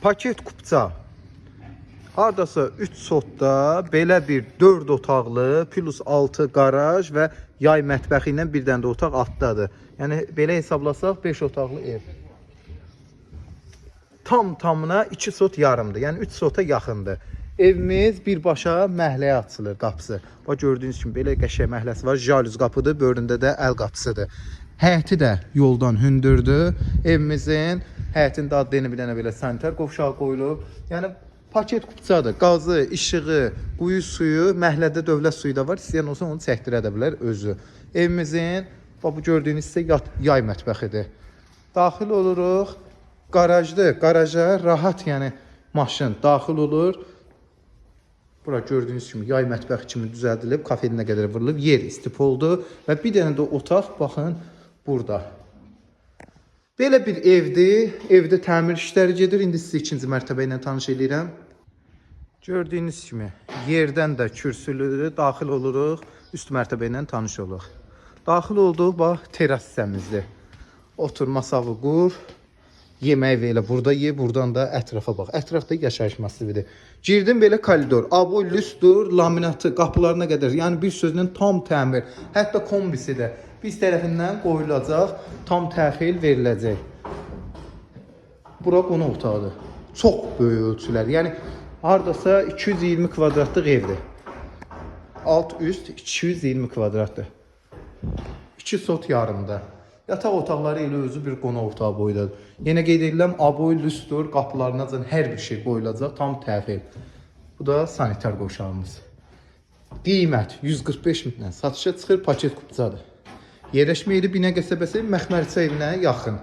Paket kupça. Hardasa 3 sotda belə bir 4 otaqlı plus 6 qaraj və yay mətbəxi ilə bir dənə də otaq altdadır. Yəni belə hesablasaq 5 otaqlı ev. Tamına 2 sot yarımdır. Yəni 3 sota yaxındır. Evimiz birbaşa məhləyə açılır qapısı. Bax gördüyünüz kimi belə qəşəng məhləsi var. Jalüz qapıdır, böyründə də əl qapısıdır. Həyəti də yoldan hündürdür. Evimizin həyətində adlı bir dənə belə sanitar qovşağı qoyulub. Yəni paket kupçadır. Qazı, işığı, quyu suyu, məhlədə dövlət suyu da var. İstəyən olsa onu çəkdirə də bilər özü. Evimizin bu gördüyünüz isə yay mətbəxidir. Daxil oluruq. Qarajdır. Qaraja rahat, yəni maşın daxil olur. Bura gördüyünüz kimi yay mətbəxi kimi düzəldilib, kafeninə qədər vurulub, yer istif oldu və bir dənə də otaq baxın burada. Belə bir evdir. Evdə təmir işləri gedir. İndi sizi ikinci mərtəbə ilə tanış edirəm. Gördüyünüz kimi yerdən də kürsülüdür. Daxil oluruq. Üst mərtəbə ilə tanış oluruq. Daxil olduq. Bax, teras hissəmizdir. Oturma savı qur. Yemək və burada ye. Buradan da ətrafa bax. Ətrafda yaşayış massividir. Girdim belə koridor. Avoy, lüstur, laminatı, qapılarına qədər. Yəni bir sözlə tam təmir. Hətta kombisi də biz tərəfindən qoyulacaq, tam təxil veriləcək. Bura qonaq otağıdır. Çox böyük ölçülər. Yəni hardasa 220 kvadratlıq evdir. Alt üst 220 kvadratdır. 2 sot yarımda. Yataq otaqları elə özü bir qonaq otağı boydadır. Yenə qeyd edirəm, aboy, lüstur, qapılarına hər bir şey qoyulacaq, tam təxil. Bu da sanitar qovşağımız. Qiymət 145 minlə satışa çıxır, paket kupçadır. Yerləşmə yeri Binə qəsəbəsi Məxmərçə evinə yaxın.